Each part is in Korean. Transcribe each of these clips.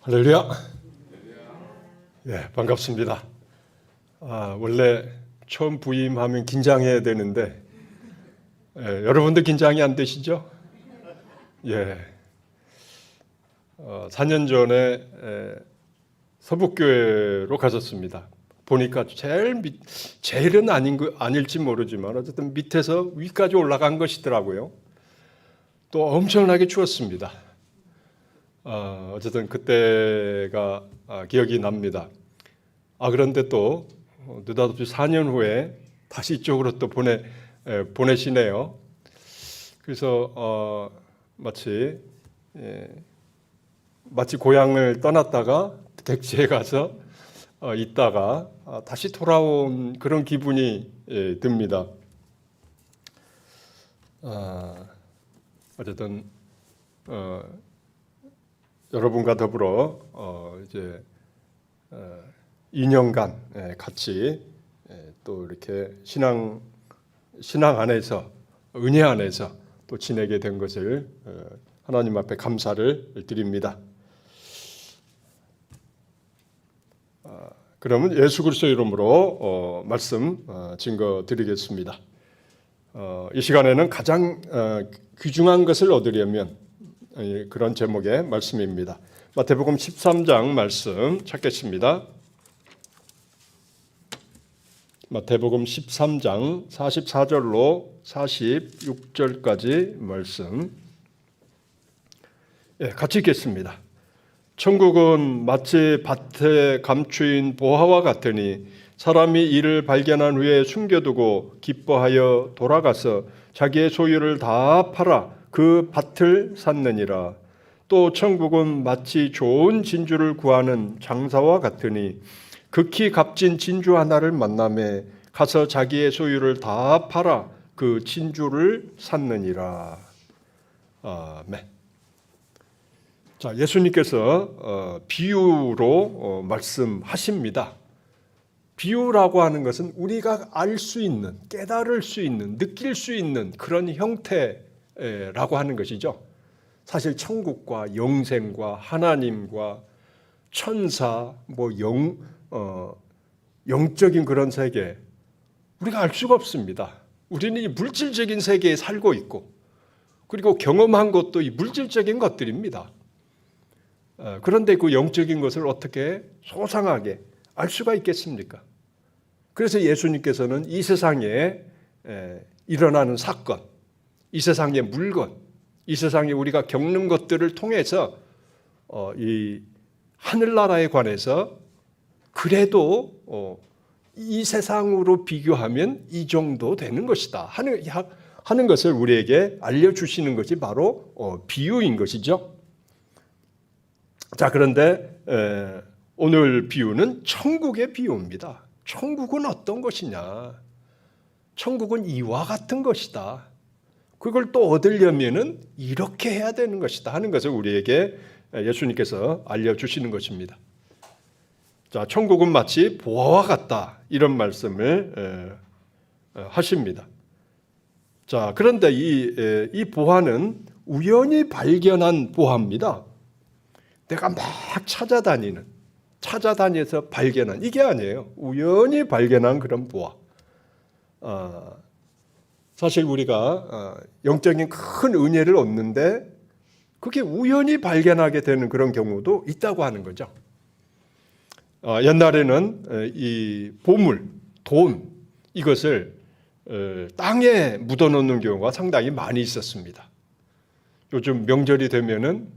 할렐루야. 예, 반갑습니다. 원래 처음 부임하면 긴장해야 되는데 여러분도 긴장이 안 되시죠? 예. 4년 전에 서북교회로 가셨습니다. 보니까 제일은 아닐지 모르지만 어쨌든 밑에서 위까지 올라간 것이더라고요. 또 엄청나게 추웠습니다. 어쨌든 그때가 기억이 납니다. 그런데 또 느닷없이 4년 후에 다시 이쪽으로 또 보내시네요. 그래서 마치 고향을 떠났다가 객지에 가서 있다가 다시 돌아온 그런 기분이 듭니다. 어쨌든 여러분과 더불어 이제 2년간 같이 또 이렇게 신앙 안에서 은혜 안에서 또 지내게 된 것을 하나님 앞에 감사를 드립니다. 그러면 예수 그리스도 이름으로 말씀 증거 드리겠습니다. 이 시간에는 가장 귀중한 것을 얻으려면 그런 제목의 말씀입니다. 마태복음 13장 말씀 찾겠습니다. 마태복음 13장 44절로 46절까지 말씀 같이 읽겠습니다. 천국은 마치 밭에 감추인 보화와 같으니 사람이 이를 발견한 후에 숨겨두고 기뻐하여 돌아가서 자기의 소유를 다 팔아 그 밭을 샀느니라. 또 천국은 마치 좋은 진주를 구하는 장사와 같으니 극히 값진 진주 하나를 만나매 가서 자기의 소유를 다 팔아 그 진주를 샀느니라. 아멘. 자, 예수님께서 비유로 말씀하십니다. 비유라고 하는 것은 우리가 알 수 있는, 깨달을 수 있는, 느낄 수 있는 그런 형태라고 하는 것이죠. 사실 천국과 영생과 하나님과 천사, 영적인 그런 세계 우리가 알 수가 없습니다. 우리는 이 물질적인 세계에 살고 있고 그리고 경험한 것도 이 물질적인 것들입니다. 그런데 그 영적인 것을 어떻게 소상하게 알 수가 있겠습니까? 그래서 예수님께서는 이 세상에 일어나는 사건, 이 세상의 물건, 이 세상에 우리가 겪는 것들을 통해서 이 하늘나라에 관해서 그래도 이 세상으로 비교하면 이 정도 되는 것이다 하는 것을 우리에게 알려주시는 것이 바로 비유인 것이죠. 자, 그런데 오늘 비유는 천국의 비유입니다. 천국은 어떤 것이냐? 천국은 이와 같은 것이다. 그걸 또 얻으려면은 이렇게 해야 되는 것이다 하는 것을 우리에게 예수님께서 알려주시는 것입니다. 자, 천국은 마치 보화와 같다 이런 말씀을 하십니다. 자, 그런데 이 보화는 우연히 발견한 보화입니다. 내가 막 찾아다녀서 발견한 이게 아니에요. 우연히 발견한 그런 보화. 사실 우리가 영적인 큰 은혜를 얻는데 그게 우연히 발견하게 되는 그런 경우도 있다고 하는 거죠. 옛날에는 이 보물, 돈 이것을 땅에 묻어놓는 경우가 상당히 많이 있었습니다. 요즘 명절이 되면은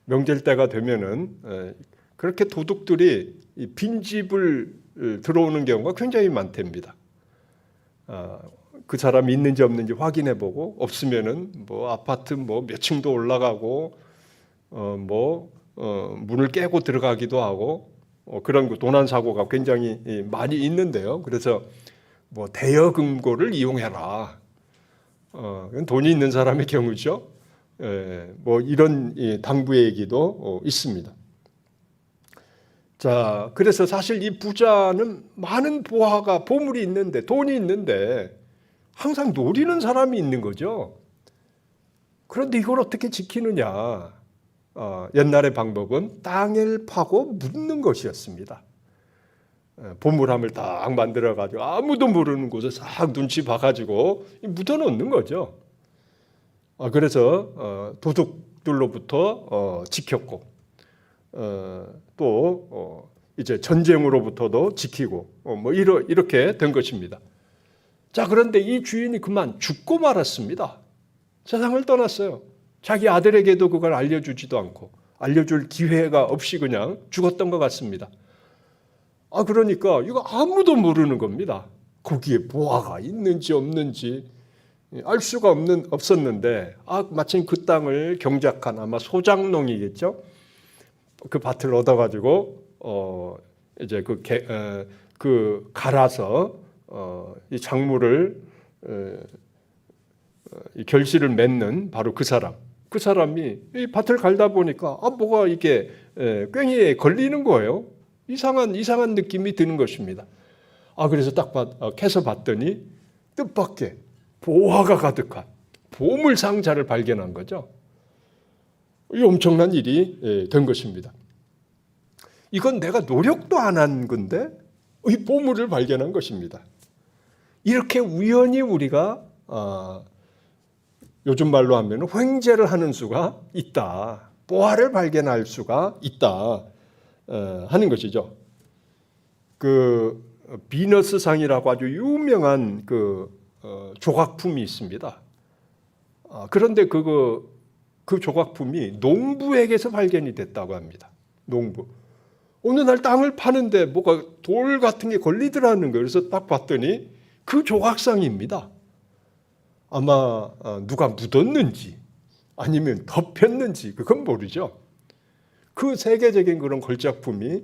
명절 때가 되면은 그렇게 도둑들이 빈집을 들어오는 경우가 굉장히 많답니다. 그 사람이 있는지 없는지 확인해보고 없으면은 아파트 몇 층도 올라가고 문을 깨고 들어가기도 하고 그런 도난 사고가 굉장히 많이 있는데요. 그래서 대여금고를 이용해라. 돈이 있는 사람의 경우죠. 이런 당부의 얘기도 있습니다. 자, 그래서 사실 이 부자는 많은 보물이 있는데, 돈이 있는데 항상 노리는 사람이 있는 거죠. 그런데 이걸 어떻게 지키느냐? 옛날의 방법은 땅을 파고 묻는 것이었습니다. 보물함을 딱 만들어가지고 아무도 모르는 곳에 싹 눈치 봐가지고 묻어놓는 거죠. 그래서 도둑들로부터 지켰고 또 이제 전쟁으로부터도 지키고 뭐 이렇게 된 것입니다. 자, 그런데 이 주인이 그만 죽고 말았습니다. 세상을 떠났어요. 자기 아들에게도 그걸 알려주지도 않고 알려줄 기회가 없이 그냥 죽었던 것 같습니다. 그러니까 이거 아무도 모르는 겁니다. 거기에 보화가 있는지 없는지 알 수가 없었는데 마침 그 땅을 경작한 아마 소장농이겠죠. 그 밭을 얻어가지고 이제 그 갈아서 이 작물을 이 결실을 맺는 바로 그 사람이 이 밭을 갈다 보니까 뭐가 이게 괭이에 걸리는 거예요. 이상한 느낌이 드는 것입니다. 그래서 딱 캐서 봤더니 뜻밖의 보화가 가득한 보물 상자를 발견한 거죠. 이 엄청난 일이 된 것입니다. 이건 내가 노력도 안 한 건데 이 보물을 발견한 것입니다. 이렇게 우연히 우리가 요즘 말로 하면 횡재를 하는 수가 있다. 보화를 발견할 수가 있다 하는 것이죠. 그 비너스상이라고 아주 유명한 조각품이 있습니다. 그런데 그 조각품이 농부에게서 발견이 됐다고 합니다. 농부. 어느 날 땅을 파는데 뭐가 돌 같은 게 걸리더라는 거예요. 그래서 딱 봤더니 그 조각상입니다. 아마 누가 묻었는지 아니면 덮였는지 그건 모르죠. 그 세계적인 그런 걸작품이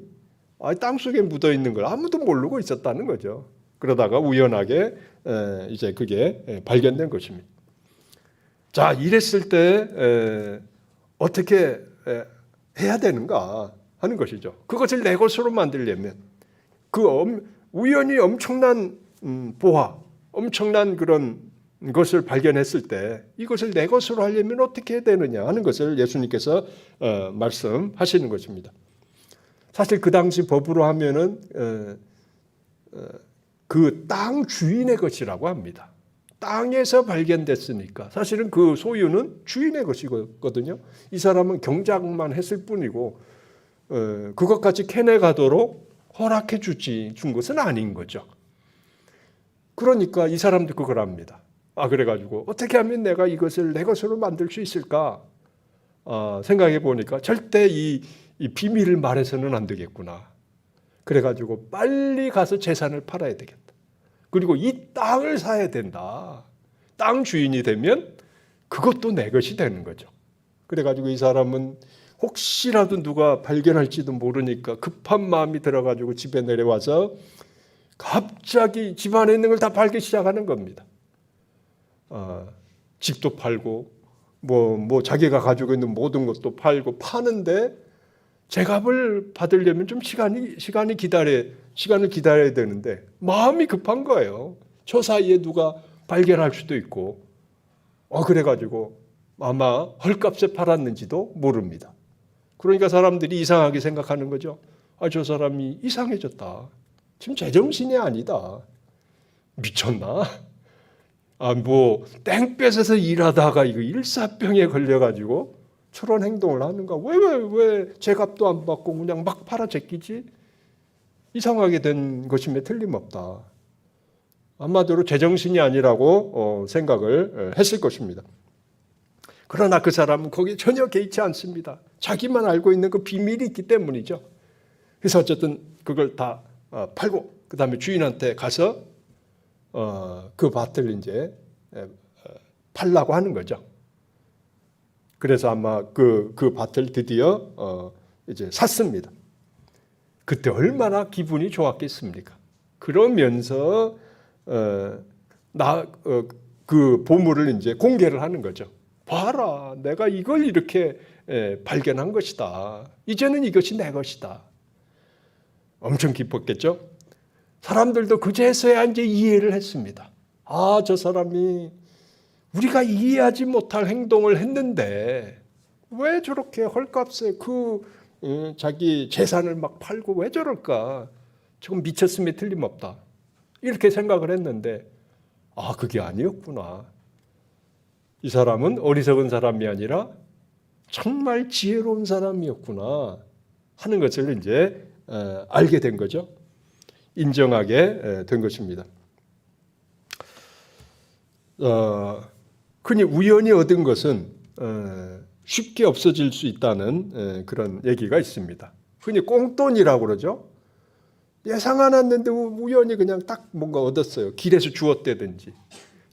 땅속에 묻어 있는 걸 아무도 모르고 있었다는 거죠. 그러다가 우연하게 이제 그게 발견된 것입니다. 자, 이랬을 때 어떻게 해야 되는가 하는 것이죠. 그것을 내 것으로 만들려면 우연히 엄청난 보화, 엄청난 그런 것을 발견했을 때 이것을 내 것으로 하려면 어떻게 해야 되느냐 하는 것을 예수님께서 말씀하시는 것입니다. 사실 그 당시 법으로 하면은 그 땅 주인의 것이라고 합니다. 땅에서 발견됐으니까 사실은 그 소유는 주인의 것이거든요. 이 사람은 경작만 했을 뿐이고 그것까지 캐내가도록 허락해 준 것은 아닌 거죠. 그러니까 이 사람도 그걸 합니다. 그래가지고 어떻게 하면 내가 이것을 내 것으로 만들 수 있을까 생각해 보니까 절대 이 비밀을 말해서는 안 되겠구나. 그래가지고 빨리 가서 재산을 팔아야 되겠다. 그리고 이 땅을 사야 된다. 땅 주인이 되면 그것도 내 것이 되는 거죠. 그래가지고 이 사람은 혹시라도 누가 발견할지도 모르니까 급한 마음이 들어가지고 집에 내려와서 갑자기 집 안에 있는 걸 다 팔기 시작하는 겁니다. 집도 팔고 뭐 자기가 가지고 있는 모든 것도 팔고 파는데 제값을 받으려면 좀 시간을 기다려야 되는데 마음이 급한 거예요. 저 사이에 누가 발견할 수도 있고 그래가지고 아마 헐값에 팔았는지도 모릅니다. 그러니까 사람들이 이상하게 생각하는 거죠. 저 사람이 이상해졌다. 지금 제정신이 아니다. 미쳤나? 땡 뺏어서 일하다가 이거 일사병에 걸려가지고 저런 행동을 하는가? 왜 제값도 안 받고 그냥 막 팔아 제끼지? 이상하게 된 것임에 틀림없다. 아마도 제정신이 아니라고 생각을 했을 것입니다. 그러나 그 사람은 거기에 전혀 개의치 않습니다. 자기만 알고 있는 그 비밀이 있기 때문이죠. 그래서 어쨌든 그걸 다 팔고 그 다음에 주인한테 가서 그 밭을 이제 팔라고 하는 거죠. 그래서 아마 그 밭을 드디어 이제 샀습니다. 그때 얼마나 기분이 좋았겠습니까? 그러면서 그 보물을 이제 공개를 하는 거죠. 봐라, 내가 이걸 이렇게 발견한 것이다. 이제는 이것이 내 것이다. 엄청 기뻤겠죠? 사람들도 그제서야 이제 이해를 했습니다. 저 사람이 우리가 이해하지 못할 행동을 했는데 왜 저렇게 헐값에 자기 재산을 막 팔고 왜 저럴까? 조금 미쳤음이 틀림없다. 이렇게 생각을 했는데 그게 아니었구나. 이 사람은 어리석은 사람이 아니라 정말 지혜로운 사람이었구나 하는 것을 이제 알게 된 거죠. 인정하게 된 것입니다. 흔히 우연히 얻은 것은 쉽게 없어질 수 있다는 그런 얘기가 있습니다. 흔히 꽁돈이라고 그러죠. 예상 안 했는데 우연히 그냥 딱 뭔가 얻었어요. 길에서 주웠다든지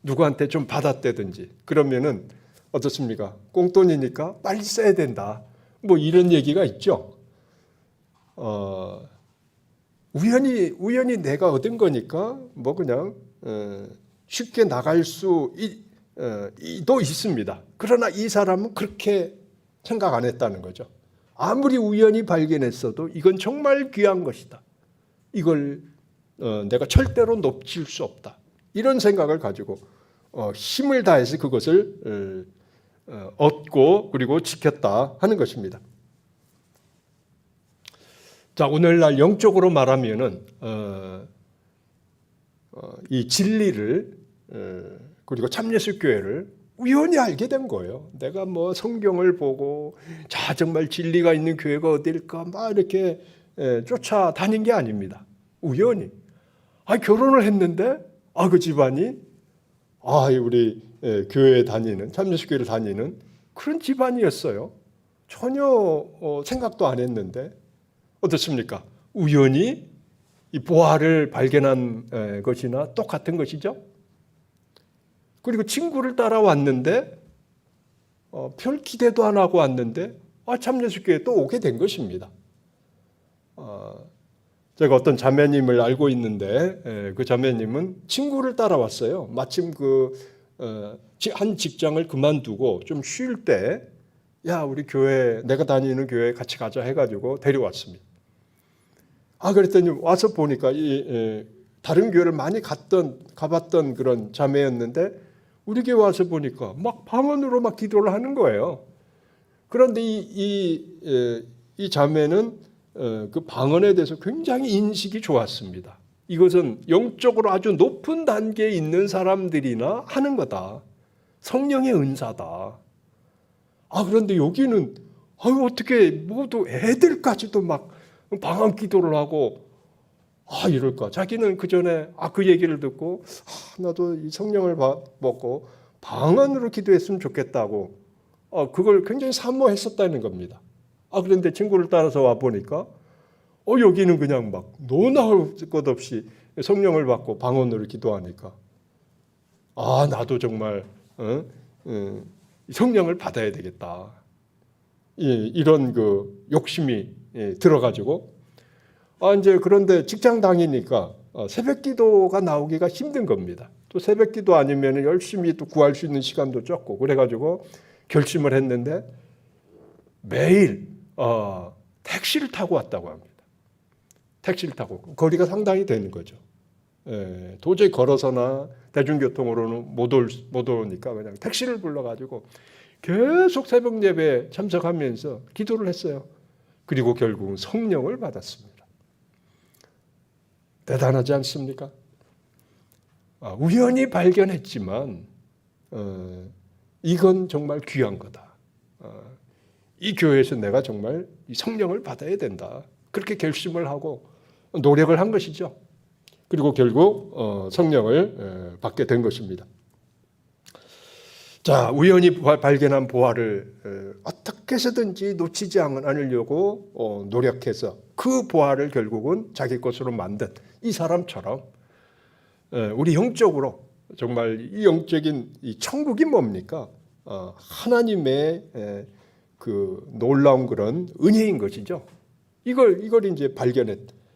누구한테 좀 받았다든지 그러면은 어떻습니까? 꽁돈이니까 빨리 써야 된다. 뭐 이런 얘기가 있죠. 우연히 내가 얻은 거니까 뭐 그냥 쉽게 나갈 수도 있습니다. 그러나 이 사람은 그렇게 생각 안 했다는 거죠. 아무리 우연히 발견했어도 이건 정말 귀한 것이다. 이걸 내가 절대로 놓칠 수 없다. 이런 생각을 가지고 힘을 다해서 그것을 얻고 그리고 지켰다 하는 것입니다. 자, 오늘날 영적으로 말하면은 이 진리를 그리고 참예수 교회를 우연히 알게 된 거예요. 내가 뭐 성경을 보고 자 정말 진리가 있는 교회가 어딜까 막 이렇게 쫓아다닌 게 아닙니다. 우연히 결혼을 했는데 그 집안이 우리 교회에 다니는 참예수 교회를 다니는 그런 집안이었어요. 전혀 생각도 안 했는데 어떻습니까? 우연히 이 보화를 발견한 것이나 똑같은 것이죠. 그리고 친구를 따라왔는데 별 기대도 안 하고 왔는데 참예수교회에 또 오게 된 것입니다. 제가 어떤 자매님을 알고 있는데 그 자매님은 친구를 따라왔어요. 마침 한 직장을 그만두고 좀 쉴 때 우리 교회 내가 다니는 교회 같이 가자 해가지고 데려왔습니다. 그랬더니 와서 보니까 다른 교회를 많이 가봤던 그런 자매였는데 우리 교회 와서 보니까 막 방언으로 막 기도를 하는 거예요. 그런데 이 자매는 그 방언에 대해서 굉장히 인식이 좋았습니다. 이것은 영적으로 아주 높은 단계에 있는 사람들이나 하는 거다. 성령의 은사다. 그런데 여기는 어떻게 모두 애들까지도 막 방언 기도를 하고 이럴까? 자기는 그 전에 그 얘기를 듣고 나도 이 성령을 먹고 방언으로 기도했으면 좋겠다고 그걸 굉장히 사모했었다는 겁니다. 그런데 친구를 따라서 와 보니까 여기는 그냥 막 노나올 것 없이 성령을 받고 방언으로 기도하니까 나도 정말 성령을 받아야 되겠다. 이런 그 욕심이 들어가지고 이제 그런데 직장 다니니까 새벽 기도가 나오기가 힘든 겁니다. 또 새벽 기도 아니면 열심히 또 구할 수 있는 시간도 적고 그래가지고 결심을 했는데 매일 택시를 타고 왔다고 합니다. 택시를 타고 거리가 상당히 되는 거죠. 도저히 걸어서나 대중교통으로는 못 오니까 그냥 택시를 불러가지고 계속 새벽 예배에 참석하면서 기도를 했어요. 그리고 결국은 성령을 받았습니다. 대단하지 않습니까? 우연히 발견했지만 이건 정말 귀한 거다. 이 교회에서 내가 정말 이 성령을 받아야 된다. 그렇게 결심을 하고 노력을 한 것이죠. 그리고 결국 성령을 받게 된 것입니다. 자, 우연히 발견한 보화를 어떻게 해서든지 놓치지 않으려고 노력해서 그 보화를 결국은 자기 것으로 만든 이 사람처럼 우리 영적으로 정말 이 영적인 이 천국이 뭡니까? 하나님의 그 놀라운 그런 은혜인 것이죠. 이걸 이제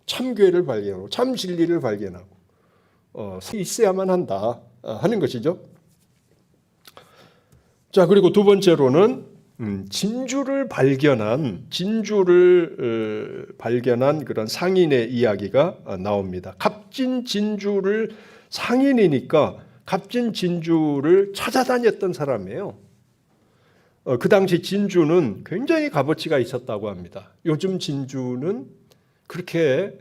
참교회를 발견하고 참 진리를 발견하고 있어야만 한다 하는 것이죠. 자, 그리고 두 번째로는 진주를 발견한 그런 상인의 이야기가 나옵니다. 값진 진주를 상인이니까 값진 진주를 찾아다녔던 사람이에요. 그 당시 진주는 굉장히 값어치가 있었다고 합니다. 요즘 진주는 그렇게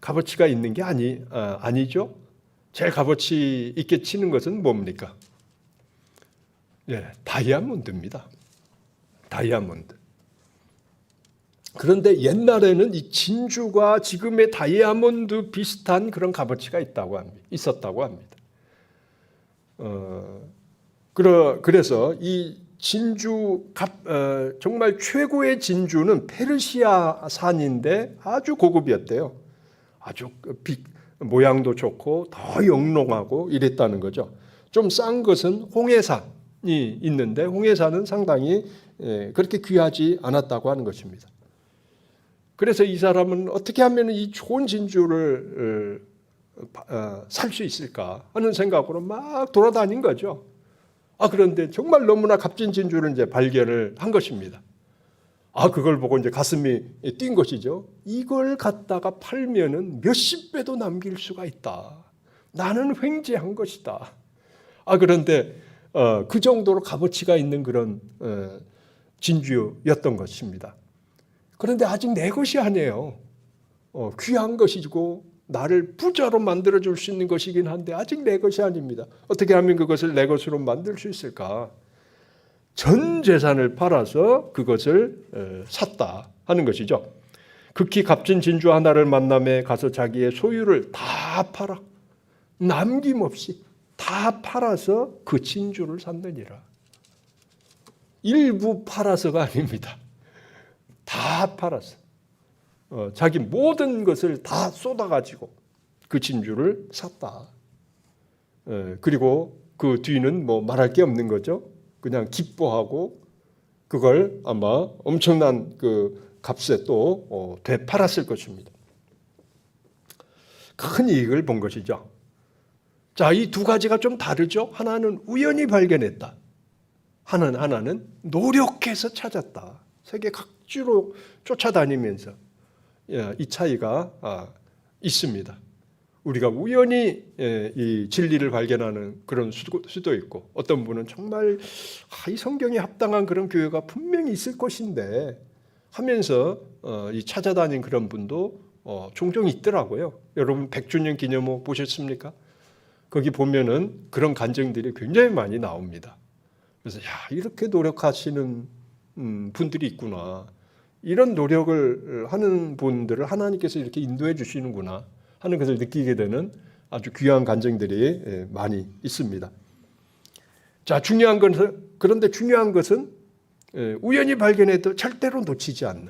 값어치가 있는 게 아니죠. 제일 값어치 있게 치는 것은 뭡니까? 다이아몬드입니다. 다이아몬드. 그런데 옛날에는 이 진주가 지금의 다이아몬드 비슷한 그런 값어치가 있었다고 합니다. 그래서 이 진주 정말 최고의 진주는 페르시아산인데 아주 고급이었대요. 아주 모양도 좋고 더 영롱하고 이랬다는 거죠. 좀 싼 것은 홍해산이 있는데 홍해산은 상당히 그렇게 귀하지 않았다고 하는 것입니다. 그래서 이 사람은 어떻게 하면 이 좋은 진주를 살 수 있을까 하는 생각으로 막 돌아다닌 거죠. 그런데 정말 너무나 값진 진주를 이제 발견을 한 것입니다. 그걸 보고 이제 가슴이 뛴 것이죠. 이걸 갖다가 팔면은 몇십 배도 남길 수가 있다. 나는 횡재한 것이다. 그런데 그 정도로 값어치가 있는 그런 진주였던 것입니다. 그런데 아직 내 것이 아니에요. 귀한 것이고 나를 부자로 만들어줄 수 있는 것이긴 한데 아직 내 것이 아닙니다. 어떻게 하면 그것을 내 것으로 만들 수 있을까? 전 재산을 팔아서 그것을 샀다 하는 것이죠. 극히 값진 진주 하나를 만남에 가서 자기의 소유를 다 팔아 남김없이 다 팔아서 그 진주를 샀느니라. 일부 팔아서가 아닙니다. 다 팔았어. 자기 모든 것을 다 쏟아가지고 그 진주를 샀다. 그리고 그 뒤는 뭐 말할 게 없는 거죠. 그냥 기뻐하고 그걸 아마 엄청난 그 값에 또 되팔았을 것입니다. 큰 이익을 본 것이죠. 자, 이 두 가지가 좀 다르죠. 하나는 우연히 발견했다. 하나는 노력해서 찾았다. 세계 각지로 쫓아다니면서 이 차이가 있습니다. 우리가 우연히 이 진리를 발견하는 그런 수도 있고 어떤 분은 정말 이 성경에 합당한 그런 교회가 분명히 있을 것인데 하면서 이 찾아다닌 그런 분도 종종 있더라고요. 여러분 100주년 기념호 보셨습니까? 거기 보면은 그런 간증들이 굉장히 많이 나옵니다. 그래서 이렇게 노력하시는 분들이 있구나. 이런 노력을 하는 분들을 하나님께서 이렇게 인도해 주시는구나 하는 것을 느끼게 되는 아주 귀한 간증들이 많이 있습니다. 자, 그런데 중요한 것은 우연히 발견해도 절대로 놓치지 않는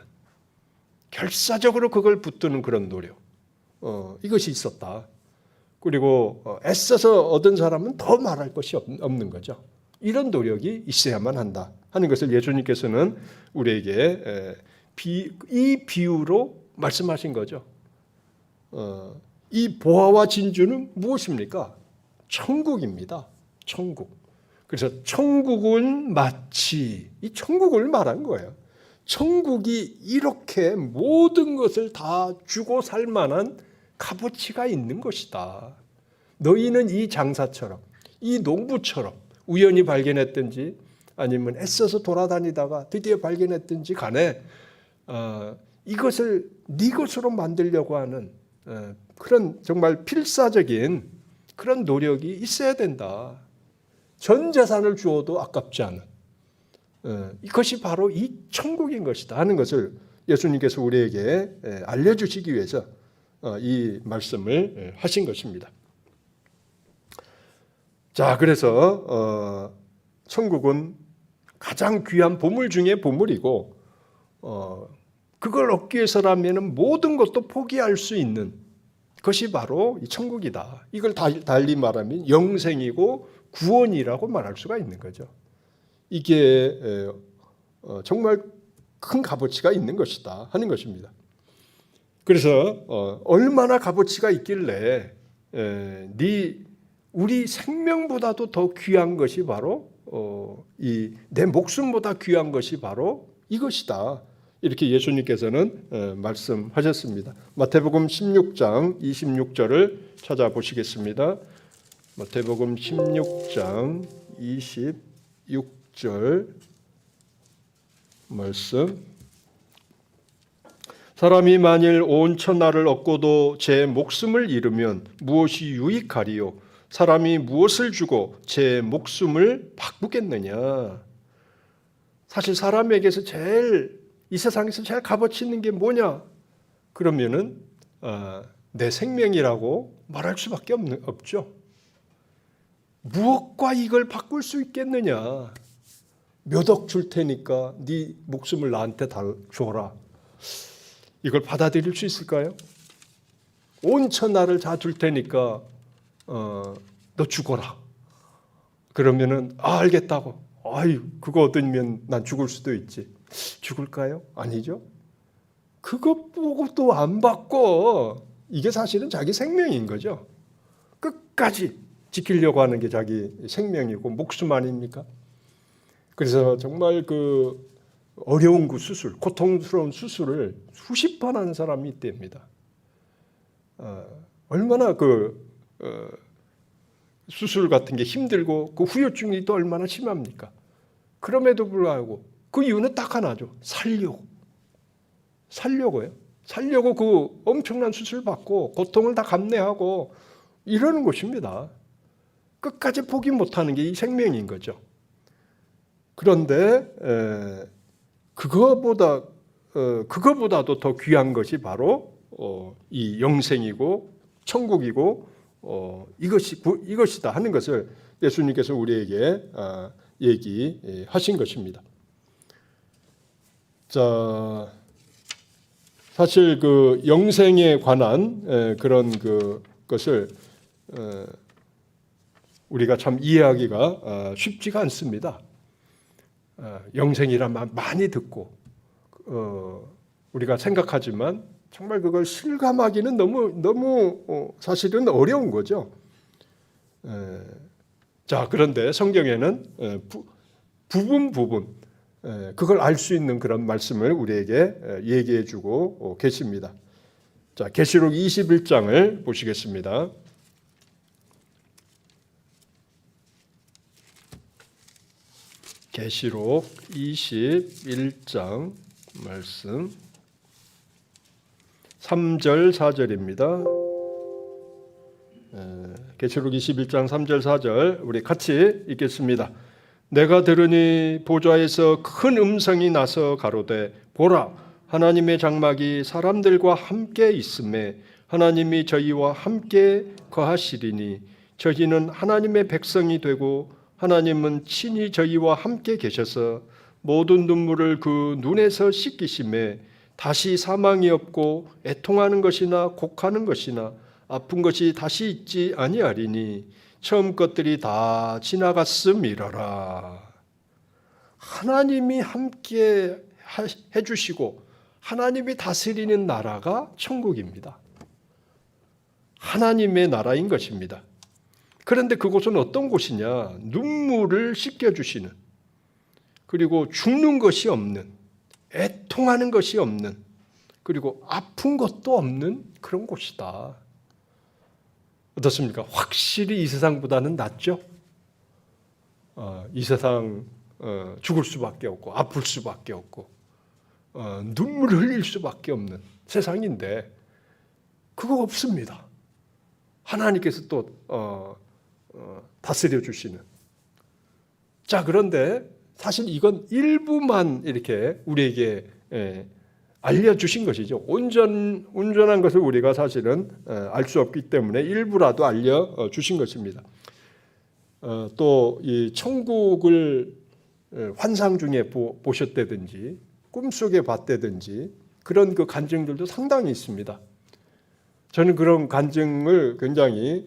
결사적으로 그걸 붙드는 그런 노력. 이것이 있었다. 그리고 애써서 얻은 사람은 더 말할 것이 없는 거죠. 이런 노력이 있어야만 한다 하는 것을 예수님께서는 우리에게 이 비유로 말씀하신 거죠. 이 보화와 진주는 무엇입니까? 천국입니다. 천국. 그래서 천국은 마치 이 천국을 말한 거예요. 천국이 이렇게 모든 것을 다 주고 살 만한 값어치가 있는 것이다. 너희는 이 장사처럼 이 농부처럼 우연히 발견했든지 아니면 애써서 돌아다니다가 드디어 발견했든지 간에 이것을 네 것으로 만들려고 하는 그런 정말 필사적인 그런 노력이 있어야 된다. 전 재산을 주어도 아깝지 않은 이것이 바로 이 천국인 것이다 하는 것을 예수님께서 우리에게 알려주시기 위해서 이 말씀을 하신 것입니다. 자, 그래서 천국은 가장 귀한 보물 중에 보물이고 그걸 얻기 위해서라면 모든 것도 포기할 수 있는 것이 바로 이 천국이다. 이걸 달리 말하면 영생이고 구원이라고 말할 수가 있는 거죠. 이게 정말 큰 값어치가 있는 것이다 하는 것입니다. 그래서 얼마나 값어치가 있길래 우리 생명보다도 더 귀한 것이 바로 내 목숨보다 귀한 것이 바로 이것이다. 이렇게 예수님께서는 말씀하셨습니다. 마태복음 16장 26절을 찾아보시겠습니다. 마태복음 16장 26절 6절 말씀. 사람이 만일 온 천하를 얻고도 제 목숨을 잃으면 무엇이 유익하리요? 사람이 무엇을 주고 제 목숨을 바꾸겠느냐? 사실 사람에게서 이 세상에서 제일 값어치 있는 게 뭐냐? 그러면은 내 생명이라고 말할 수밖에 없죠. 무엇과 이걸 바꿀 수 있겠느냐? 몇 억 줄 테니까 네 목숨을 나한테 줘라. 이걸 받아들일 수 있을까요? 온 천하를 다 줄 테니까 너 죽어라. 그러면은 알겠다고. 아유, 그거 얻으면 난 죽을 수도 있지. 죽을까요? 아니죠. 그것 보고도 안 받고, 이게 사실은 자기 생명인 거죠. 끝까지 지키려고 하는 게 자기 생명이고 목숨 아닙니까? 그래서 정말 그 어려운 그 수술, 고통스러운 수술을 수십 번 하는 사람이 있답니다. 얼마나 수술 같은 게 힘들고 그 후유증이 또 얼마나 심합니까? 그럼에도 불구하고 그 이유는 딱 하나죠. 살려고요. 살려고 그 엄청난 수술 받고 고통을 다 감내하고 이러는 것입니다. 끝까지 포기 못하는 게 이 생명인 거죠. 그런데 그거보다도 더 귀한 것이 바로 이 영생이고 천국이고 이것이다 하는 것을 예수님께서 우리에게 얘기하신 것입니다. 자, 사실 그 영생에 관한 그런 것을 우리가 참 이해하기가 쉽지가 않습니다. 영생이란 말 많이 듣고 우리가 생각하지만 정말 그걸 실감하기는 너무 사실은 어려운 거죠. 자, 그런데 성경에는 부분 그걸 알 수 있는 그런 말씀을 우리에게 얘기해 주고 계십니다. 자, 계시록 21장을 보시겠습니다. 계시록 21장 말씀 3절 4절입니다. 계시록 21장 3절 4절 우리 같이 읽겠습니다. 내가 들으니 보좌에서 큰 음성이 나서 가로되 보라 하나님의 장막이 사람들과 함께 있음에 하나님이 저희와 함께 거하시리니 저희는 하나님의 백성이 되고 하나님은 친히 저희와 함께 계셔서 모든 눈물을 그 눈에서 씻기심에 다시 사망이 없고 애통하는 것이나 곡하는 것이나 아픈 것이 다시 있지 아니하리니 처음 것들이 다 지나갔음이러라. 하나님이 함께 해주시고 하나님이 다스리는 나라가 천국입니다. 하나님의 나라인 것입니다. 그런데 그곳은 어떤 곳이냐? 눈물을 씻겨주시는, 그리고 죽는 것이 없는, 애통하는 것이 없는, 그리고 아픈 것도 없는 그런 곳이다. 어떻습니까? 확실히 이 세상보다는 낫죠? 이 세상 죽을 수밖에 없고 아플 수밖에 없고 눈물을 흘릴 수밖에 없는 세상인데 그거 없습니다. 하나님께서 또 다스려 주시는. 자, 그런데 사실 이건 일부만 이렇게 우리에게 알려주신 것이죠. 온전한 것을 우리가 사실은 알 수 없기 때문에 일부라도 알려주신 것입니다. 또 이 천국을 환상 중에 보셨다든지 꿈속에 봤다든지 그런 그 간증들도 상당히 있습니다. 저는 그런 간증을 굉장히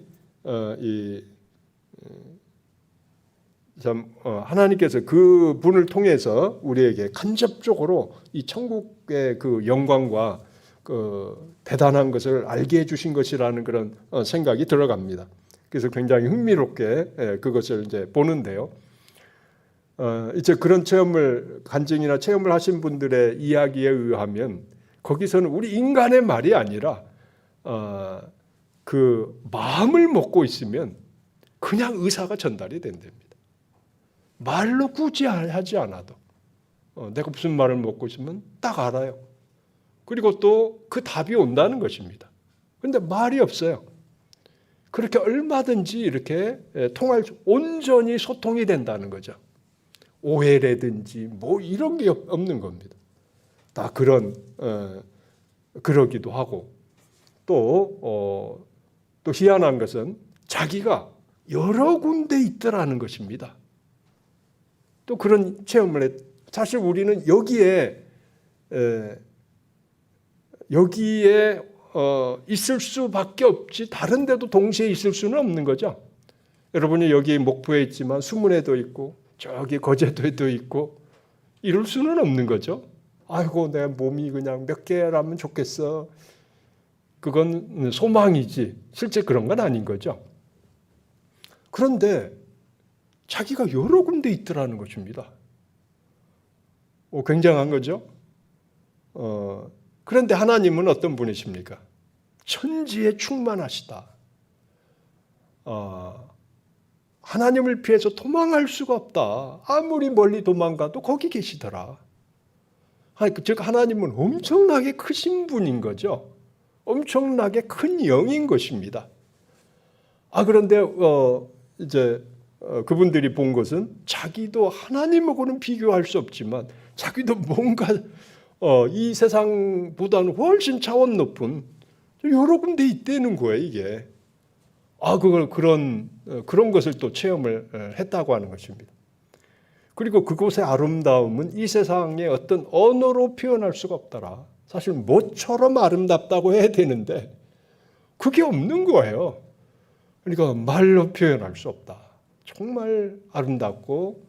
하나님께서 그 분을 통해서 우리에게 간접적으로 이 천국의 그 영광과 그 대단한 것을 알게 해주신 것이라는 그런 생각이 들어갑니다. 그래서 굉장히 흥미롭게 그것을 이제 보는데요. 이제 그런 간증이나 체험을 하신 분들의 이야기에 의하면 거기서는 우리 인간의 말이 아니라 그 마음을 먹고 있으면 그냥 의사가 전달이 된답니다. 말로 굳이 하지 않아도 내가 무슨 말을 먹고 있으면 딱 알아요. 그리고 또 그 답이 온다는 것입니다. 그런데 말이 없어요. 그렇게 얼마든지 이렇게 온전히 소통이 된다는 거죠. 오해라든지 뭐 이런 게 없는 겁니다. 다 그러기도 하고 또 희한한 것은 자기가 여러 군데 있더라는 것입니다. 또 그런 체험을 사실 우리는 여기에 있을 수밖에 없지 다른 데도 동시에 있을 수는 없는 거죠. 여러분이 여기 목포에 있지만 수문에도 있고 저기 거제도에도 있고 이럴 수는 없는 거죠. 아이고 내 몸이 그냥 몇 개라면 좋겠어. 그건 소망이지 실제 그런 건 아닌 거죠. 그런데 자기가 여러 군데 있더라는 것입니다. 굉장한 거죠. 그런데 하나님은 어떤 분이십니까? 천지에 충만하시다. 하나님을 피해서 도망할 수가 없다. 아무리 멀리 도망가도 거기 계시더라. 즉 하나님은 엄청나게 크신 분인 거죠. 엄청나게 큰 영인 것입니다. 그런데 이제 그분들이 본 것은 자기도 하나님하고는 비교할 수 없지만 자기도 뭔가 이 세상보다는 훨씬 차원 높은 여러 군데 있다는 거예요, 이게. 그런 것을 또 체험을 했다고 하는 것입니다. 그리고 그곳의 아름다움은 이 세상의 어떤 언어로 표현할 수가 없더라. 사실 뭐처럼 아름답다고 해야 되는데 그게 없는 거예요. 그러니까 말로 표현할 수 없다. 정말 아름답고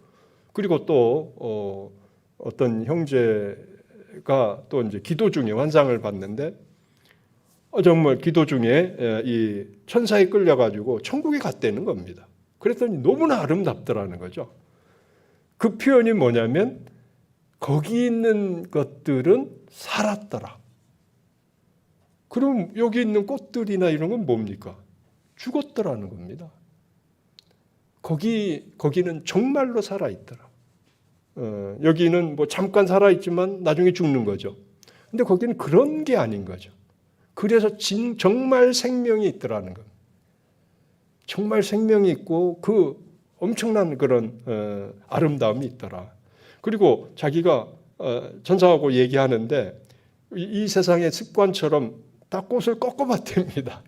그리고 또 어떤 형제가 또 이제 기도 중에 환상을 봤는데 정말 기도 중에 이 천사에 끌려가지고 천국에 갔다는 겁니다. 그랬더니 너무나 아름답더라는 거죠. 그 표현이 뭐냐면 거기 있는 것들은 살았더라. 그럼 여기 있는 꽃들이나 이런 건 뭡니까? 죽었더라는 겁니다. 거기는 정말로 살아있더라. 여기는 뭐 잠깐 살아있지만 나중에 죽는 거죠. 근데 거기는 그런 게 아닌 거죠. 그래서 정말 생명이 있더라는 겁니다. 정말 생명이 있고 그 엄청난 그런 아름다움이 있더라. 그리고 자기가 전사하고 얘기하는데 이 세상의 습관처럼 다 꽃을 꺾어봤답니다.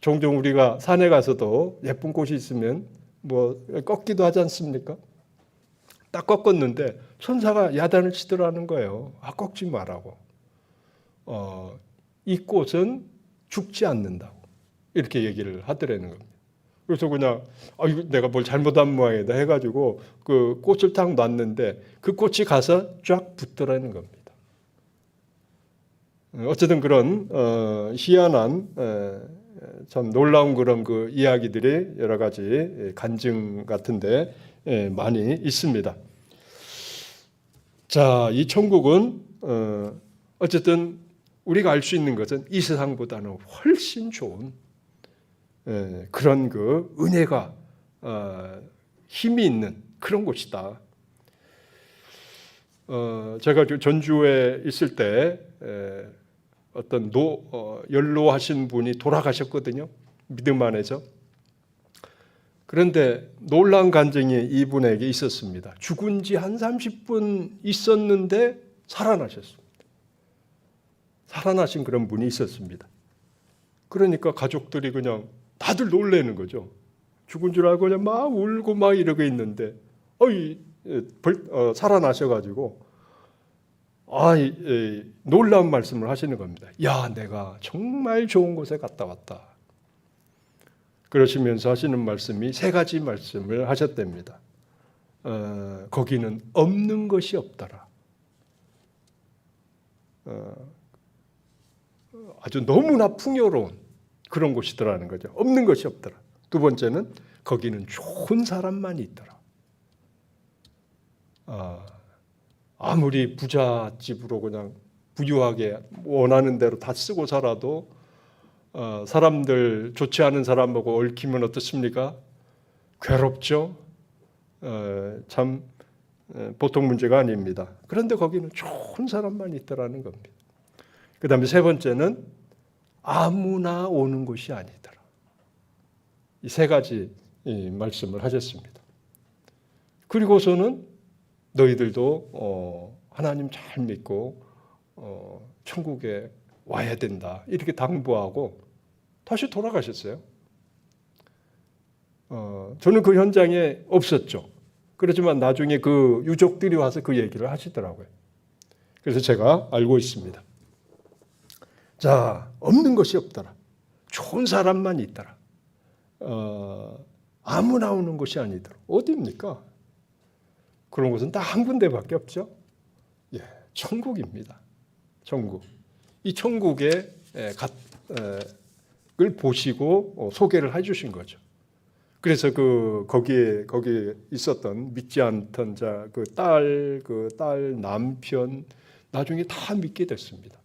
종종 우리가 산에 가서도 예쁜 꽃이 있으면 뭐 꺾기도 하지 않습니까? 딱 꺾었는데 천사가 야단을 치더라는 거예요. 꺾지 말라고. 이 꽃은 죽지 않는다고 이렇게 얘기를 하더라는 겁니다. 그래서 그냥 내가 뭘 잘못한 모양이다 해가지고 그 꽃을 딱 놨는데 그 꽃이 가서 쫙 붙더라는 겁니다. 어쨌든 그런 희한한 참 놀라운 그런 그 이야기들이 여러 가지 간증 같은데 많이 있습니다. 자, 이 천국은 어쨌든 우리가 알 수 있는 것은 이 세상보다는 훨씬 좋은 그런 그 은혜가 힘이 있는 그런 곳이다. 제가 전주에 있을 때 어떤 연로하신 분이 돌아가셨거든요. 믿음 안에서. 그런데 놀라운 간증이 이분에게 있었습니다. 죽은 지 한 30분 있었는데 살아나셨습니다. 살아나신 그런 분이 있었습니다. 그러니까 가족들이 그냥 다들 놀라는 거죠. 죽은 줄 알고 그냥 막 울고 막 이러고 있는데 살아나셔가지고 놀라운 말씀을 하시는 겁니다. 야, 내가 정말 좋은 곳에 갔다 왔다. 그러시면서 하시는 말씀이 세 가지 말씀을 하셨답니다. 거기는 없는 것이 없더라. 아주 너무나 풍요로운 그런 곳이더라는 거죠. 없는 것이 없더라. 두 번째는 거기는 좋은 사람만이 있더라. 아무리 부잣집으로 그냥 부유하게 원하는 대로 다 쓰고 살아도 사람들 좋지 않은 사람하고 얽히면 어떻습니까? 괴롭죠. 참 보통 문제가 아닙니다. 그런데 거기는 좋은 사람만 있더라는 겁니다. 그 다음에 세 번째는 아무나 오는 곳이 아니더라. 이 세 가지 말씀을 하셨습니다. 그리고서는 너희들도 하나님 잘 믿고 천국에 와야 된다 이렇게 당부하고 다시 돌아가셨어요. 저는 그 현장에 없었죠. 그렇지만 나중에 그 유족들이 와서 그 얘기를 하시더라고요. 그래서 제가 알고 있습니다. 자, 없는 것이 없더라. 좋은 사람만 있더라. 아무나 오는 곳이 아니더라. 어디입니까? 그런 곳은 딱 한 군데밖에 없죠. 예, 천국입니다. 천국. 이 천국의 을 보시고 소개를 해주신 거죠. 그래서 거기에 있었던 믿지 않던 자, 그 딸 남편 나중에 다 믿게 됐습니다.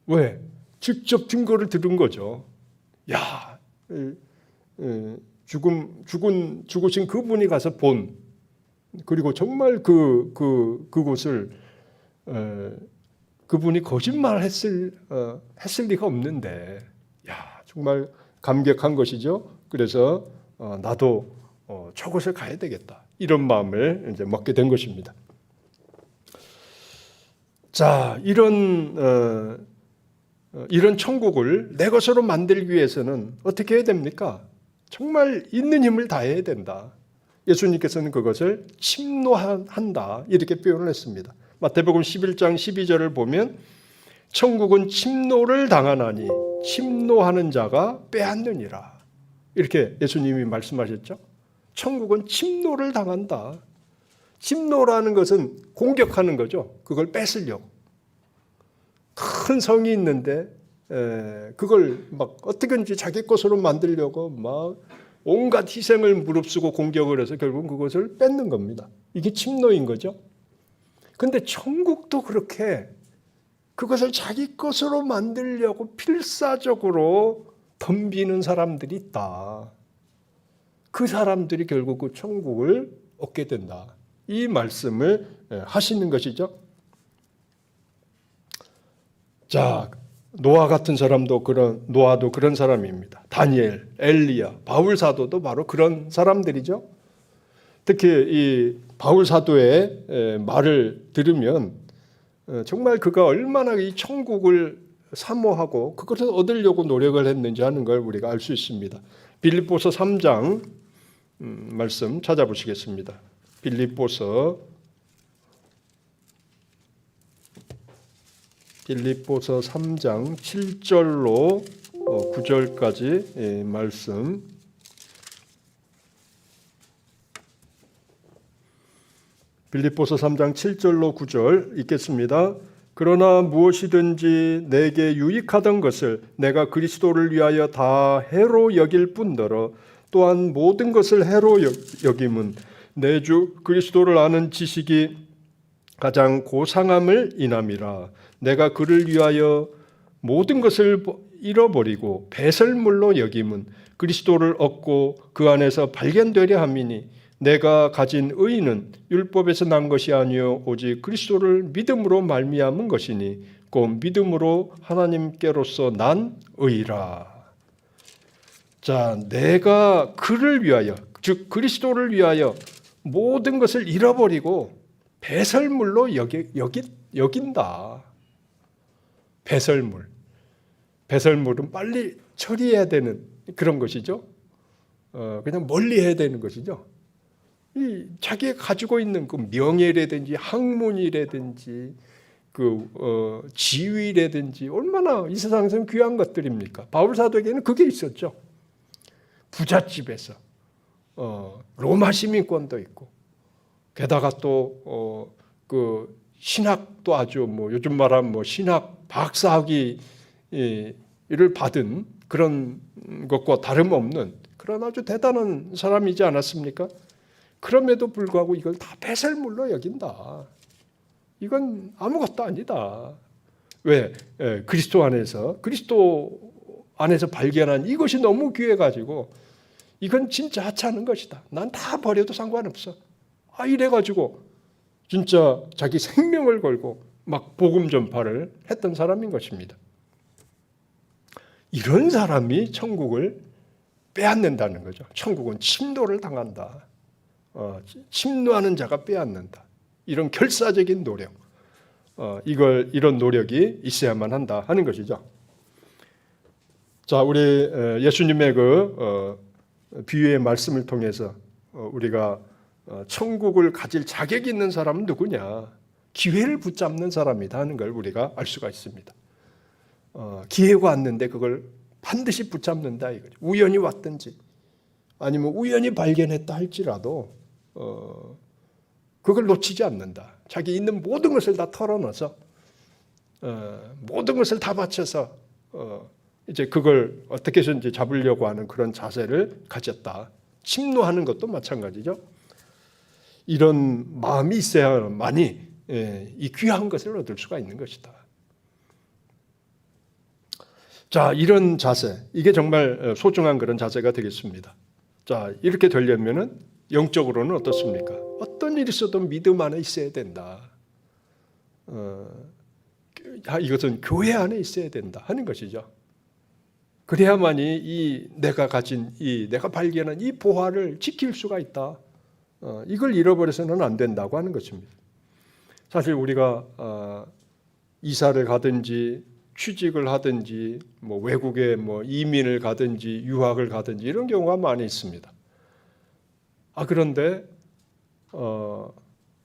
왜? 직접 증거를 들은 거죠. 야, 죽으신 그분이 가서 본 그리고 정말 그곳을 그분이 거짓말 했을 리가 없는데, 야, 정말 감격한 것이죠. 그래서 나도 저곳에 가야 되겠다. 이런 마음을 이제 먹게 된 것입니다. 자, 이런 천국을 내 것으로 만들기 위해서는 어떻게 해야 됩니까? 정말 있는 힘을 다해야 된다. 예수님께서는 그것을 침노한다 이렇게 표현을 했습니다. 마태복음 11장 12절을 보면 천국은 침노를 당하나니 침노하는 자가 빼앗느니라. 이렇게 예수님이 말씀하셨죠. 천국은 침노를 당한다. 침노라는 것은 공격하는 거죠. 그걸 뺏으려고. 큰 성이 있는데 그걸 막 어떻게든지 자기 것으로 만들려고 막 온갖 희생을 무릅쓰고 공격을 해서 결국은 그것을 뺏는 겁니다. 이게 침노인 거죠. 근데 천국도 그렇게 그것을 자기 것으로 만들려고 필사적으로 덤비는 사람들이 있다. 그 사람들이 결국 그 천국을 얻게 된다. 이 말씀을 하시는 것이죠. 자, 노아 같은 사람도 노아도 그런 사람입니다. 다니엘, 엘리야, 바울 사도도 바로 그런 사람들이죠. 특히 이 바울 사도의 말을 들으면 정말 그가 얼마나 이 천국을 사모하고 그것을 얻으려고 노력을 했는지 하는 걸 우리가 알 수 있습니다. 빌립보서 3장 말씀 찾아보시겠습니다. 빌립보서 3장 7절로 9절까지 말씀. 빌립보서 3장 7절로 9절 읽겠습니다. 그러나 무엇이든지 내게 유익하던 것을 내가 그리스도를 위하여 다 해로 여길 뿐더러 또한 모든 것을 해로 여김은 내 주 그리스도를 아는 지식이 가장 고상함을 인함이라. 내가 그를 위하여 모든 것을 잃어버리고 배설물로 여김은 그리스도를 얻고 그 안에서 발견되려 함이니 내가 가진 의는 율법에서 난 것이 아니요 오직 그리스도를 믿음으로 말미암은 것이니 곧 믿음으로 하나님께로서 난 의라. 자, 내가 그를 위하여 즉 그리스도를 위하여 모든 것을 잃어버리고 배설물로 여긴다. 배설물은 빨리 처리해야 되는 그런 것이죠. 그냥 멀리해야 되는 것이죠. 이 자기가 가지고 있는 그 명예라든지 학문이라든지 그 지위라든지 얼마나 이 세상에서는 귀한 것들입니까? 바울 사도에게는 그게 있었죠. 부잣집에서 로마 시민권도 있고 게다가 또 그 신학도 아주 뭐 요즘 말하면 뭐 신학 박사학위를 받은 그런 것과 다름없는 그런 아주 대단한 사람이지 않았습니까? 그럼에도 불구하고 이걸 다 배설물로 여긴다. 이건 아무것도 아니다. 왜? 그리스도 안에서 발견한 이것이 너무 귀해가지고 이건 진짜 하찮은 것이다. 난 다 버려도 상관없어. 이래가지고 진짜 자기 생명을 걸고 막 복음 전파를 했던 사람인 것입니다. 이런 사람이 천국을 빼앗는다는 거죠. 천국은 침노를 당한다. 침노하는 자가 빼앗는다. 이런 결사적인 노력, 이런 노력이 있어야만 한다 하는 것이죠. 자, 우리 예수님의 그 비유의 말씀을 통해서 우리가 천국을 가질 자격이 있는 사람은 누구냐? 기회를 붙잡는 사람이다 하는 걸 우리가 알 수가 있습니다. 기회가 왔는데 그걸 반드시 붙잡는다 이거죠. 우연히 왔든지 아니면 우연히 발견했다 할지라도 그걸 놓치지 않는다. 자기 있는 모든 것을 다 털어넣어서 모든 것을 다 바쳐서 이제 그걸 어떻게 해서든지 잡으려고 하는 그런 자세를 가졌다. 침노하는 것도 마찬가지죠. 이런 마음이 있어야만이 이 귀한 것을 얻을 수가 있는 것이다. 자, 이런 자세, 이게 정말 소중한 그런 자세가 되겠습니다. 자, 이렇게 되려면은 영적으로는 어떻습니까? 어떤 일이 있어도 믿음 안에 있어야 된다. 이것은 교회 안에 있어야 된다 하는 것이죠. 그래야만이 내가 가진 내가 발견한 이 보화를 지킬 수가 있다. 이걸 잃어버려서는 안 된다고 하는 것입니다. 사실 우리가 이사를 가든지 취직을 하든지 뭐 외국에 뭐 이민을 가든지 유학을 가든지 이런 경우가 많이 있습니다. 그런데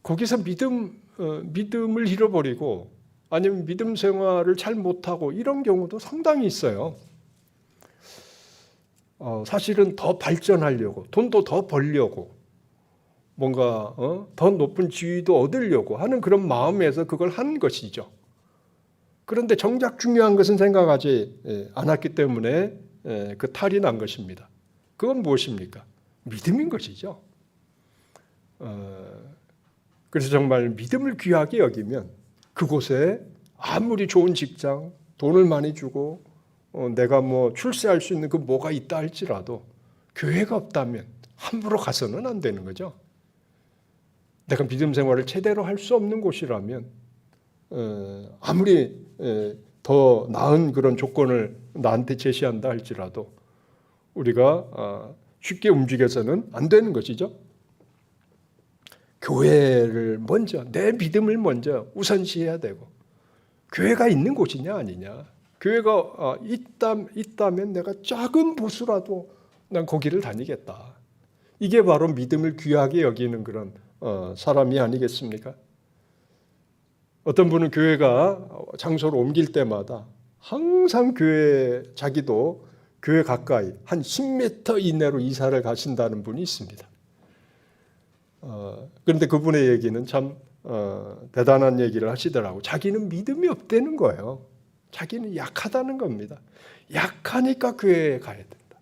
거기서 믿음을 잃어버리고 아니면 믿음 생활을 잘 못하고 이런 경우도 상당히 있어요. 사실은 더 발전하려고 돈도 더 벌려고 뭔가 더 높은 지위도 얻으려고 하는 그런 마음에서 그걸 한 것이죠. 그런데 정작 중요한 것은 생각하지 않았기 때문에 그 탈이 난 것입니다. 그건 무엇입니까? 믿음인 것이죠. 그래서 정말 믿음을 귀하게 여기면 그곳에 아무리 좋은 직장, 돈을 많이 주고 내가 뭐 출세할 수 있는 그 뭐가 있다 할지라도 교회가 없다면 함부로 가서는 안 되는 거죠. 내가 믿음 생활을 제대로 할 수 없는 곳이라면 아무리 더 나은 그런 조건을 나한테 제시한다 할지라도 우리가 쉽게 움직여서는 안 되는 것이죠. 교회를 먼저, 내 믿음을 먼저 우선시해야 되고, 교회가 있는 곳이냐 아니냐. 교회가 있다면 내가 작은 보수라도 난 거기를 다니겠다. 이게 바로 믿음을 귀하게 여기는 그런 사람이 아니겠습니까? 어떤 분은 교회가 장소를 옮길 때마다 항상 자기도 교회 가까이 한 10m 이내로 이사를 가신다는 분이 있습니다. 그런데 그분의 얘기는 참 대단한 얘기를 하시더라고요. 자기는 믿음이 없다는 거예요. 자기는 약하다는 겁니다. 약하니까 교회에 가야 된다.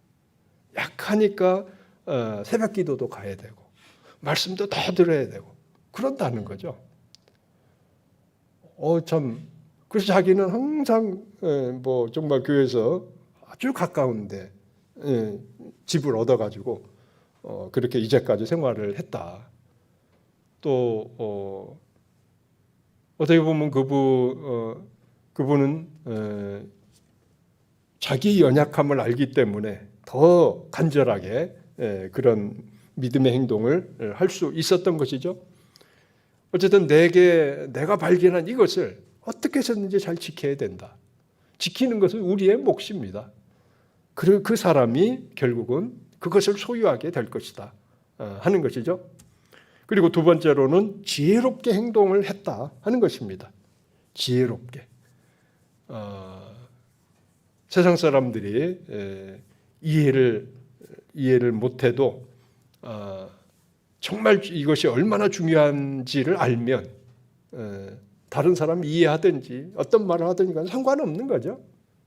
약하니까 새벽 기도도 가야 되고 말씀도 더 들어야 되고 그런다는 거죠. 그래서 자기는 항상 뭐 정말 교회에서 아주 가까운데 집을 얻어가지고 그렇게 이제까지 생활을 했다. 또 어떻게 보면 그분은 자기 연약함을 알기 때문에 더 간절하게 그런 믿음의 행동을 할 수 있었던 것이죠. 어쨌든 내가 발견한 이것을 어떻게 해서든지 잘 지켜야 된다. 지키는 것은 우리의 몫입니다. 그 사람이 결국은 그것을 소유하게 될 것이다 하는 것이죠. 그리고 두 번째로는 지혜롭게 행동을 했다 하는 것입니다. 지혜롭게. 세상 사람들이 이해를 못해도 정말 이것이 얼마나 중요한지를 알면 다른 사람이 이해하든지 어떤 말을 하든지 상관없는 거죠.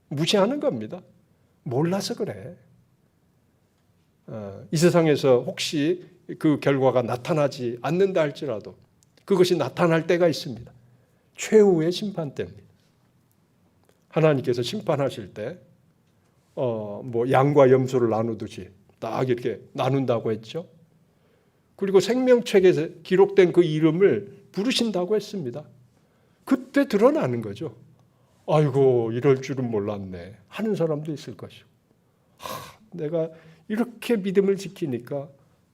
무시하는 겁니다. 몰라서 그래. 이 세상에서 혹시 그 결과가 나타나지 않는다 할지라도 그것이 나타날 때가 있습니다. 최후의 심판 때입니다. 하나님께서 심판하실 때 뭐 양과 염소를 나누듯이 딱 이렇게 나눈다고 했죠. 그리고 생명책에 기록된 그 이름을 부르신다고 했습니다. 그때 드러나는 거죠. 아이고 이럴 줄은 몰랐네 하는 사람도 있을 것이고, 내가 이렇게 믿음을 지키니까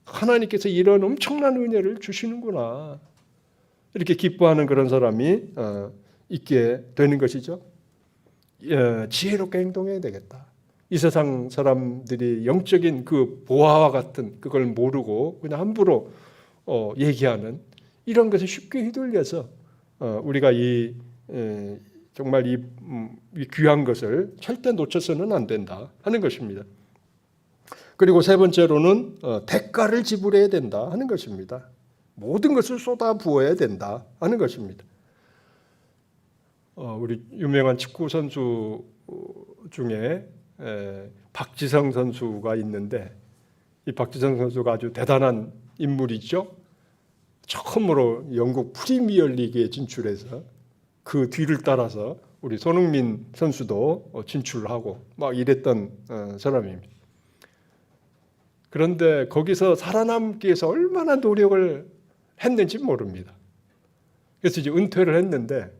하나님께서 이런 엄청난 은혜를 주시는구나, 이렇게 기뻐하는 그런 사람이 있게 되는 것이죠. 지혜롭게 행동해야 되겠다. 이 세상 사람들이 영적인 그 보화와 같은 그걸 모르고 그냥 함부로 얘기하는 이런 것에 쉽게 휘둘려서 우리가 정말 이 귀한 것을 절대 놓쳐서는 안 된다 하는 것입니다. 그리고 세 번째로는 대가를 지불해야 된다 하는 것입니다. 모든 것을 쏟아 부어야 된다 하는 것입니다. 우리 유명한 축구 선수 중에 박지성 선수가 있는데, 이 박지성 선수가 아주 대단한 인물이죠. 처음으로 영국 프리미어리그에 진출해서 그 뒤를 따라서 우리 손흥민 선수도 진출하고 막 이랬던 사람입니다. 그런데 거기서 살아남기 위해서 얼마나 노력을 했는지 모릅니다. 그래서 이제 은퇴를 했는데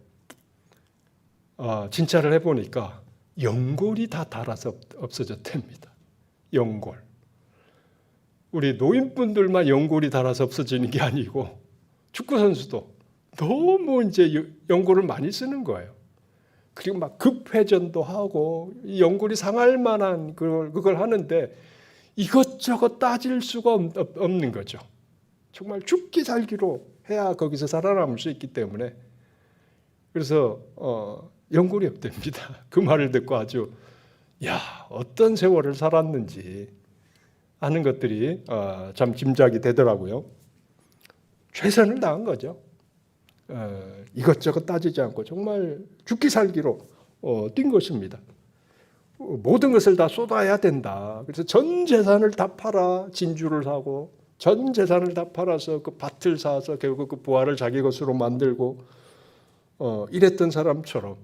진찰을 해보니까 연골이 다 닳아서 없어졌답니다. 연골. 우리 노인분들만 연골이 닳아서 없어지는 게 아니고 축구 선수도 너무 이제 연골을 많이 쓰는 거예요. 그리고 막 급회전도 하고 연골이 상할 만한 그걸 하는데 이것저것 따질 수가 없는 거죠. 정말 죽기 살기로 해야 거기서 살아남을 수 있기 때문에. 그래서 연골이 없답니다. 그 말을 듣고 아주 어떤 세월을 살았는지 하는 것들이 참 짐작이 되더라고요. 최선을 다한 거죠. 이것저것 따지지 않고 정말 죽기 살기로 뛴 것입니다. 모든 것을 다 쏟아야 된다. 그래서 전 재산을 다 팔아 진주를 사고 전 재산을 다 팔아서 그 밭을 사서 결국 그 부하를 자기 것으로 만들고 이랬던 사람처럼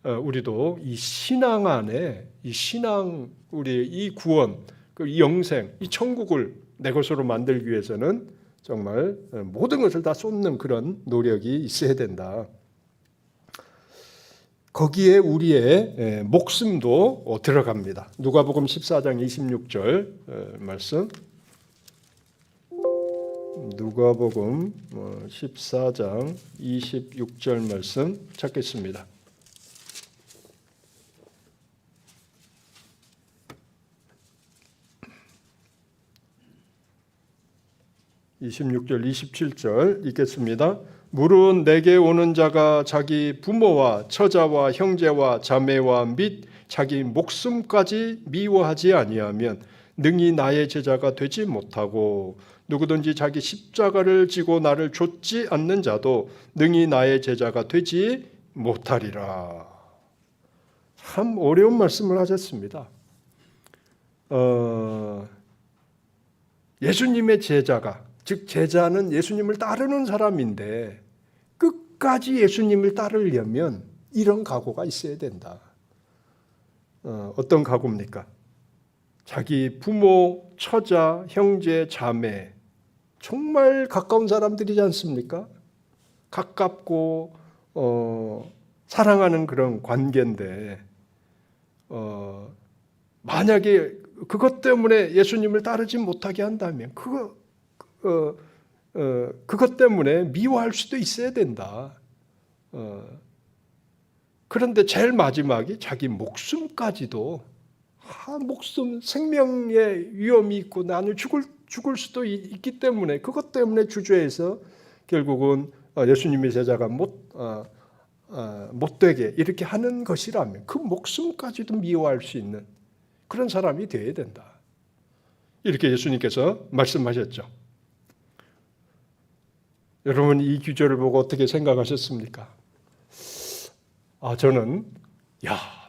우리도 이 신앙 안에 이 신앙, 우리 이 구원, 이 영생, 이 천국을 내 것으로 만들기 위해서는 정말 모든 것을 다 쏟는 그런 노력이 있어야 된다. 거기에 우리의 목숨도 들어갑니다. 누가복음 14장 26절 말씀. 누가복음 14장 26절 말씀 찾겠습니다. 26절 27절 읽겠습니다. 물은 내게 오는 자가 자기 부모와 처자와 형제와 자매와 및 자기 목숨까지 미워하지 아니하면 능히 나의 제자가 되지 못하고 누구든지 자기 십자가를 지고 나를 좇지 않는 자도 능히 나의 제자가 되지 못하리라. 참 어려운 말씀을 하셨습니다. 예수님의 제자가, 즉 제자는 예수님을 따르는 사람인데 끝까지 예수님을 따르려면 이런 각오가 있어야 된다. 어떤 각오입니까? 자기 부모, 처자, 형제, 자매, 정말 가까운 사람들이지 않습니까? 가깝고 사랑하는 그런 관계인데 만약에 그것 때문에 예수님을 따르지 못하게 한다면 그것 때문에 미워할 수도 있어야 된다. 그런데 제일 마지막이 자기 목숨까지도 목숨, 생명의 위험이 있고 나는 죽을 수도 있기 때문에 그것 때문에 주저해서 결국은 예수님의 제자가 못 되게 이렇게 하는 것이라면 그 목숨까지도 미워할 수 있는 그런 사람이 되어야 된다. 이렇게 예수님께서 말씀하셨죠. 여러분 이 구절을 보고 어떻게 생각하셨습니까? 저는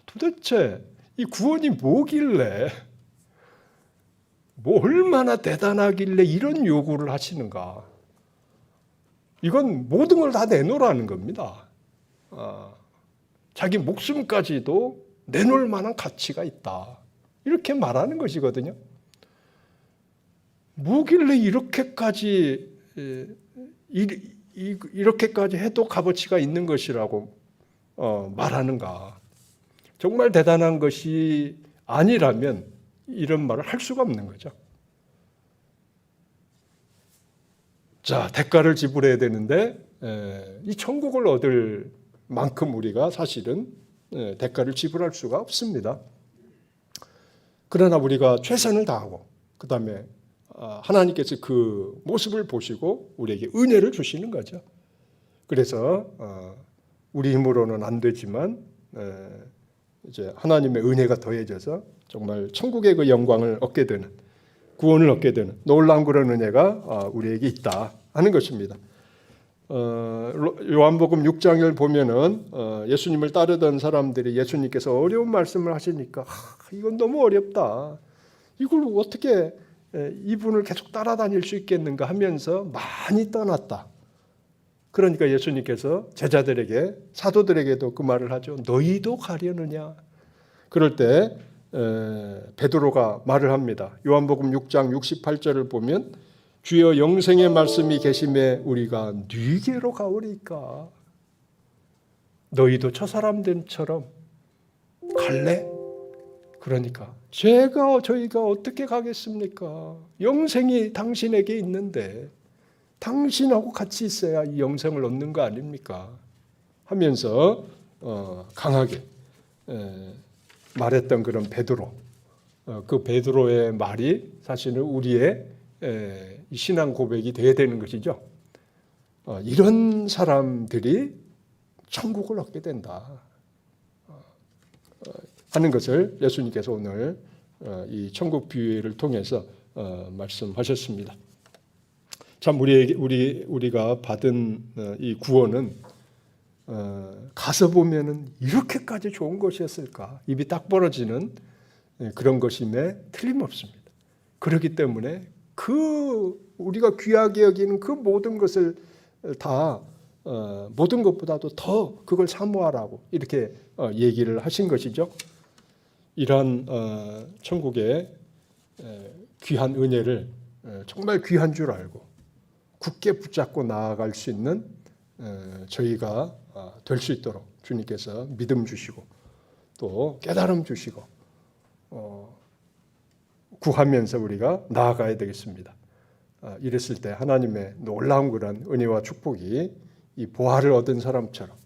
도대체 이 구원이 뭐길래 얼마나 대단하길래 이런 요구를 하시는가. 이건 모든 걸 다 내놓으라는 겁니다. 자기 목숨까지도 내놓을 만한 가치가 있다. 이렇게 말하는 것이거든요. 뭐길래 이렇게까지 이렇게까지 해도 값어치가 있는 것이라고 말하는가? 정말 대단한 것이 아니라면 이런 말을 할 수가 없는 거죠. 자, 대가를 지불해야 되는데 이 천국을 얻을 만큼 우리가 사실은 대가를 지불할 수가 없습니다. 그러나 우리가 최선을 다하고 그 다음에 하나님께서 그 모습을 보시고 우리에게 은혜를 주시는 거죠. 그래서 우리 힘으로는 안 되지만 이제 하나님의 은혜가 더해져서 정말 천국의 그 영광을 얻게 되는, 구원을 얻게 되는 놀라운 그런 은혜가 우리에게 있다 하는 것입니다. 요한복음 6장을 보면은 예수님을 따르던 사람들이 예수님께서 어려운 말씀을 하시니까 이건 너무 어렵다. 이걸 어떻게 이분을 계속 따라다닐 수 있겠는가 하면서 많이 떠났다. 그러니까 예수님께서 제자들에게, 사도들에게도 그 말을 하죠. 너희도 가려느냐? 그럴 때 베드로가 말을 합니다. 요한복음 6장 68절을 보면 주여 영생의 말씀이 계심에 우리가 네게로 가오리까? 너희도 저 사람들처럼 갈래? 그러니까 저희가 어떻게 가겠습니까? 영생이 당신에게 있는데 당신하고 같이 있어야 이 영생을 얻는 거 아닙니까? 하면서 강하게 말했던 그런 베드로, 그 베드로의 말이 사실은 우리의 신앙 고백이 되어야 되는 것이죠. 이런 사람들이 천국을 얻게 된다 하는 것을 예수님께서 오늘 이 천국 비유를 통해서 말씀하셨습니다. 참 우리가 받은 이 구원은 가서 보면은 이렇게까지 좋은 것이었을까? 입이 딱 벌어지는 그런 것임에 틀림없습니다. 그렇기 때문에 우리가 귀하게 여기는 그 모든 것을 다 모든 것보다도 더 그걸 사모하라고 이렇게 얘기를 하신 것이죠. 이러한 천국의 귀한 은혜를 정말 귀한 줄 알고 굳게 붙잡고 나아갈 수 있는 저희가 될 수 있도록 주님께서 믿음 주시고 또 깨달음 주시고 구하면서 우리가 나아가야 되겠습니다. 이랬을 때 하나님의 놀라운 그런 은혜와 축복이 이 보화를 얻은 사람처럼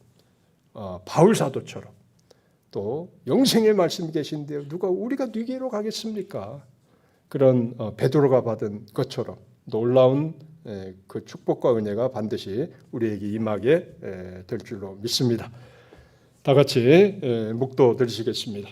바울 사도처럼 또 영생의 말씀이 계신데 누가 우리가 네게로 가겠습니까? 그런 베드로가 받은 것처럼 놀라운 그 축복과 은혜가 반드시 우리에게 임하게 될 줄로 믿습니다. 다 같이 묵도 드리시겠습니다.